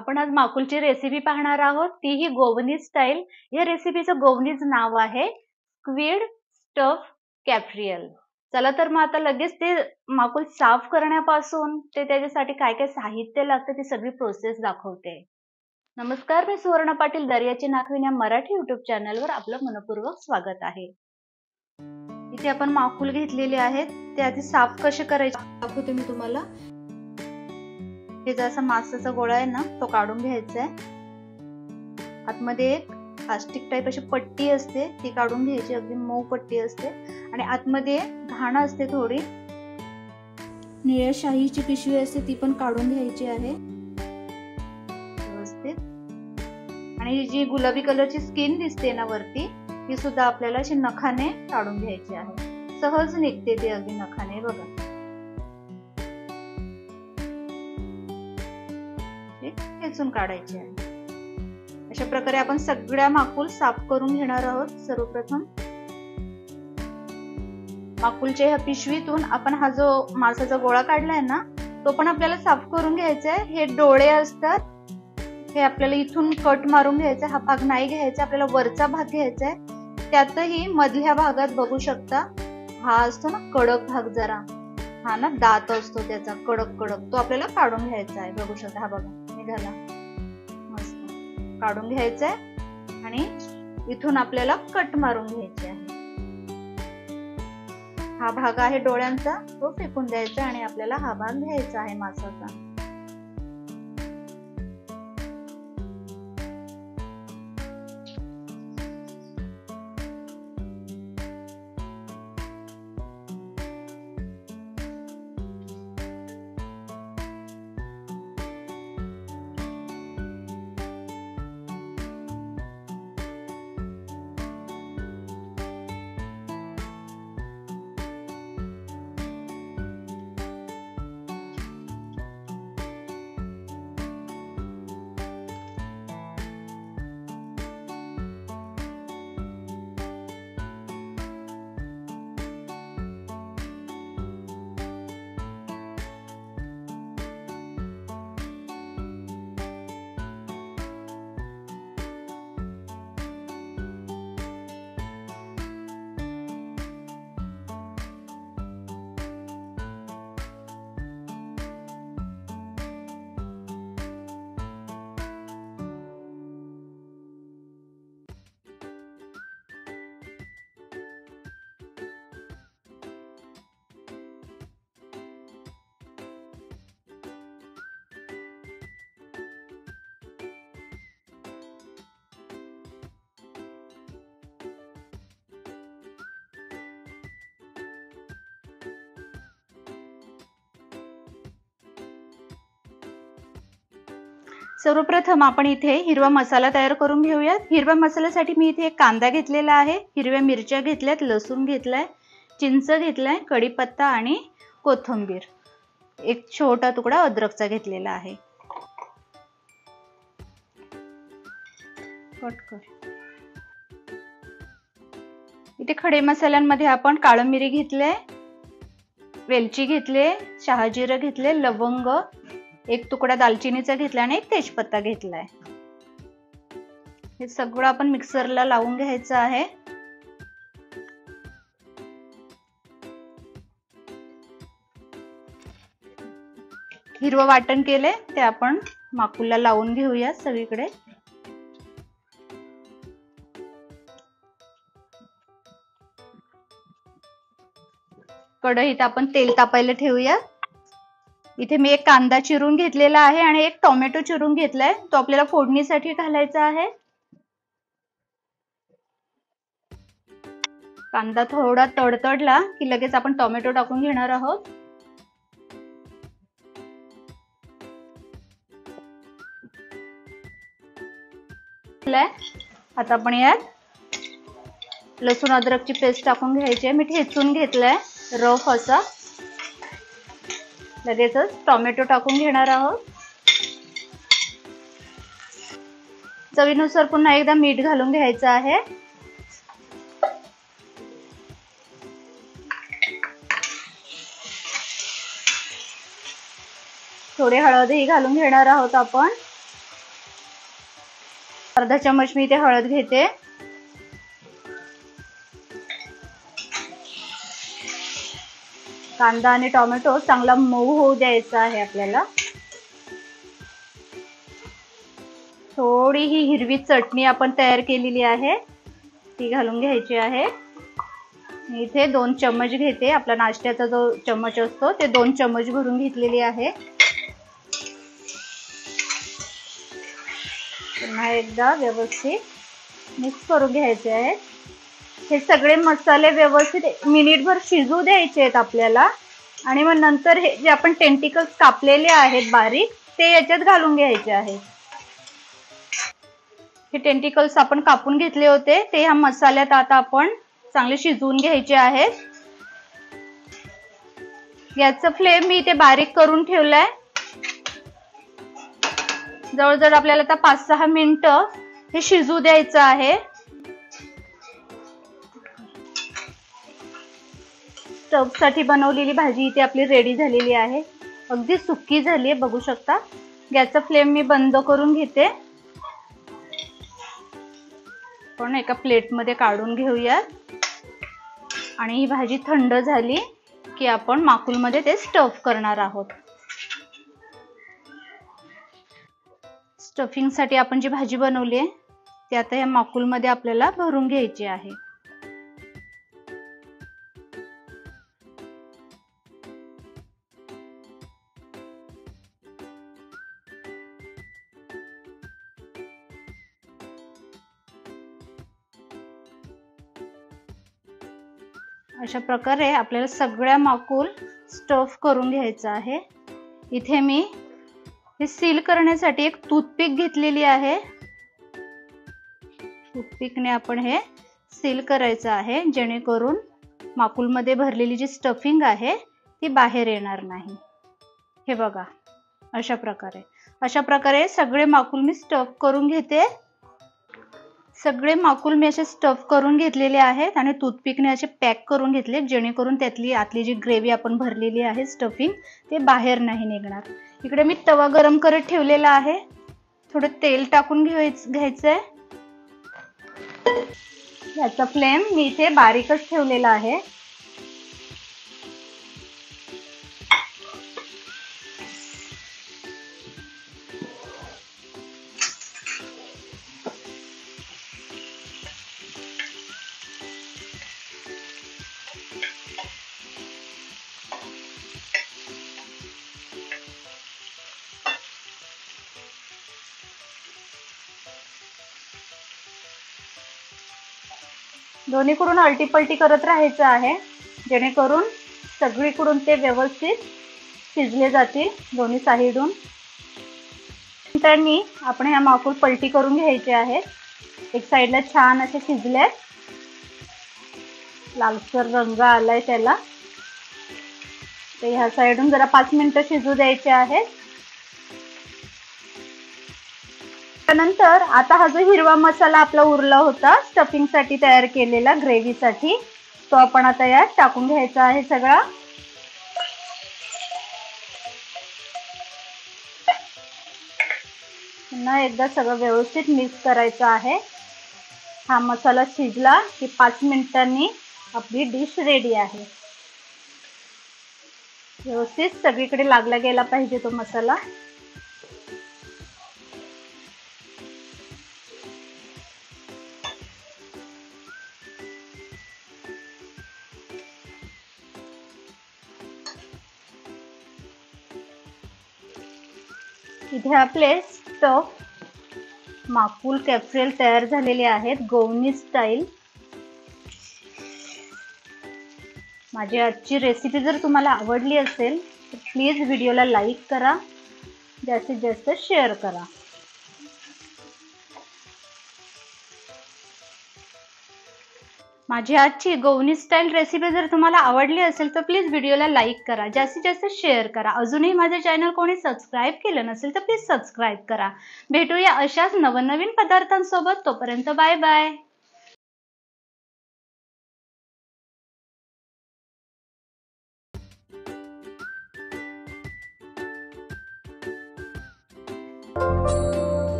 आपण आज माकुलची रेसिपी पाहणार आहोत, तीही गोवनीज स्टाईल। या रेसिपीचं गोवनीज नाव आहे स्क्विड स्टफ कॅफ्रियल। चला तर मग आता लगेच ते माकुल साफ करण्यापासून ते त्याच्यासाठी काय काय साहित्य लागतं ती सगळी प्रोसेस दाखवते। नमस्कार, मी सुवर्ण पाटील, दर्याची नाखवीण या मराठी यूट्यूब चॅनलवर आपलं मनपूर्वक स्वागत आहे। इथे आपण माकुल घेतलेले आहेत, ते आधी साफ कसे करायचे दाखवते मी तुम्हाला। हे जसा मासाचा गोळा आहे ना, तो काढून घ्यायचा आहे। आतमध्ये एक प्लास्टिक टाइप अशी पट्टी असते, ती काढून घ्यायची, अगदी मऊ पट्टी असते। आणि आतमध्ये घाण असते थोडी, निळ्या शाईची पिशवी असते, ती पण काढून घ्यायची आहे व्यवस्थित। आणि जी गुलाबी कलरची स्किन दिसते ना वरती, ती सुद्धा आपल्याला अशी नखाने काढून घ्यायची आहे। सहज निघते ती अगदी नखाने, बघा। खेचून काढायचे आहे। अशा प्रकारे आपण सगळ्या माकुल साफ करून घेणार आहोत। सर्वप्रथम माकुलच्या ह्या पिशवीतून आपण हा जो मासाचा गोळा काढलाय ना, तो पण आपल्याला साफ करून घ्यायचा आहे। हे डोळे असतात, हे आपल्याला इथून कट मारून घ्यायचा, हा भाग नाही घ्यायचा, आपल्याला वरचा भाग घ्यायचा आहे। त्यातही मधल्या भागात बघू शकता, हा असतो ना कडक भाग, जरा हा ना दात असतो त्याचा कडक कडक, तो आपल्याला काढून घ्यायचा आहे। बघू शकता, हा बघा निघाला, मस्त काढून घ्यायचा आहे। आणि इथून आपल्याला कट मारून घ्यायचे आहे। हा भाग आहे डोळ्यांचा, तो फेकून द्यायचा आणि आपल्याला हा भाग घ्यायचा आहे मासाचा। सर्वप्रथम आपण इथे हिरवा मसाला तयार करून घेऊयात। हिरव्या मसाल्यासाठी मी इथे एक कांदा घेतलेला आहे, हिरव्या मिरच्या घेतल्यात, लसूण घेतलाय, चिंच घेतलाय, कढीपत्ता आणि कोथिंबीर, एक छोटा तुकडा अद्रकचा घेतलेला आहे। कट कर। इथे खडे मसाल्यांमध्ये आपण काळी मिरी घेतले, वेलची घेतले, शहाजिरं घेतले, लवंग, एक तुकडा दालचिनीचा घेतला आणि एक तेजपत्ता घेतलाय। हे सगळं आपण मिक्सरला लावून घ्यायचं आहे। हिरवं वाटण केले ते आपण माकुलला लावून घेऊया सगळीकडे। कढईत आपण तेल तापायला ठेवूया। इथे मी एक कांदा चिरून घेतलेला आहे आणि एक टोमॅटो चिरून घेतलाय, तो आपल्याला फोडणीसाठी घालायचा आहे। कांदा थोडा तडतडला की लगेच आपण टोमॅटो टाकून घेणार आहोत। आता आपण यात लसूण अद्रकची पेस्ट टाकून घ्यायची आहे। मी ठेचून घेतलाय रफ असा। लगेचच टोमॅटो टाकून घेणार आहोत। चवीनुसार पुन्हा एकदा मीठ घालून घ्यायचं आहे। थोडी हळदही घालून घेणार आहोत आपण। अर्धा चम्मच मी इथे हळद घेते. कांदा आणि टोमॅटो चांगला मऊ होऊ द्यायचा आहे आपल्याला. थोडी ही हिरवी चटणी आपण तयार केलेली आहे ती घालून घ्यायची आहे. मी इथे 2 चम्मच घेते. आपला नाश्त्याचा जो चम्मच असतो ते 2 चम्मच भरून घेतलेली आहे. पुन्हा एकदा व्यवस्थित मिक्स करून घ्यायचे आहे. हे सगळे मसाले व्यवस्थित मिनिटभर शिजू द्यायचे आहेत आपल्याला. आणि मग नंतर हे जे आपण टेंटिकल्स कापलेले आहेत बारीक ते याच्यात घालून घ्यायचे आहेत. हे टेंटिकल्स आपण कापून घेतले होते ते ह्या मसाल्यात आता आपण चांगले शिजवून घ्यायचे आहेत. गॅसचा फ्लेम मी इथे बारीक करून ठेवलाय. जवळजवळ आपल्याला आता 5-6 मिनिटं हे शिजू द्यायचं आहे. स्टफसाठी बनवलेली भाजी इथे आपली रेडी झालेली आहे. अगदी सुकी झाली आहे, बघू शकता. गॅसचा फ्लेम मी बंद करून घेते. आपण एका प्लेटमध्ये काढून घेऊया आणि ही भाजी थंड झाली की आपण माकुलमध्ये ते स्टफ करणार आहोत. स्टफिंगसाठी आपण जी भाजी बनवली आहे ती आता या माकुलमध्ये आपल्याला भरून घ्यायची आहे. अशा प्रकारे आपल्याला सगळ्या माकुल स्टफ करून घ्यायचा आहे. इथे मी हे सील करण्यासाठी एक टूथपिक घेतलेली आहे. टूथपिकने आपण हे सील करायचं आहे जेणेकरून माकुलमध्ये भरलेली जी स्टफिंग आहे ती बाहेर येणार नाही. हे बघा, अशा प्रकारे सगळे माकुल मी स्टफ करून घेते. सगळे माकुल मी असे स्टफ करून घेतलेले आहेत आणि टूथपिकने असे पॅक करून घेतले जेणेकरून त्यातली आतली जी ग्रेव्ही आपण भरलेली आहे स्टफिंग ते बाहेर नाही निघणार. इकडे मी तवा गरम करत ठेवलेला आहे. थोडं तेल टाकून घ्यायचंय. याचा फ्लेम मी इथे बारीकच ठेवलेला आहे. दोन्हीकडून अलटी-पलटी करत राहायचं आहे जेणेकरून सगळीकडून ते व्यवस्थित शिजले जातील दोन्ही साईडून. नंतर आपण ह्या माकुल पलटी करून घ्यायचे आहेत. एक साईडला छान असे शिजले, लालसर रंग आलाय त्याला. ते ह्या साईडून जरा 5 मिनिटं शिजू द्यायचे आहेत. त्यानंतर आता हा जो हिरवा मसाला आपला उरला होता स्टफिंग साठी तयार केलेला ग्रेव्ही साठी तो आपण आता यात टाकून घ्यायचा आहे सगळा. पुन्हा एकदा सगळं व्यवस्थित मिक्स करायचं आहे. हा मसाला शिजला की 5 मिनिटांनी आपली डिश रेडी आहे. व्यवस्थित सगळीकडे लागला गेला पाहिजे तो मसाला. इथे आपले स्टफ माकुल कॅफ्रियल तयार झालेले आहेत गोवनी स्टाईल. माझी आजची रेसिपी जर तुम्हाला आवडली असेल तर प्लीज व्हिडिओला लाईक करा, जास्तीत जास्त शेअर करा. माझी आजची गोवनी स्टाईल रेसिपी जर तुम्हाला आवडली असेल तर प्लीज व्हिडिओला लाईक करा, जास्तीत जास्त शेअर करा. अजूनही माझे चॅनल कोणी सबस्क्राईब केलं नसेल तर प्लीज सबस्क्राईब करा. भेटूया अशाच नवनवीन पदार्थांसोबत. तोपर्यंत बाय बाय.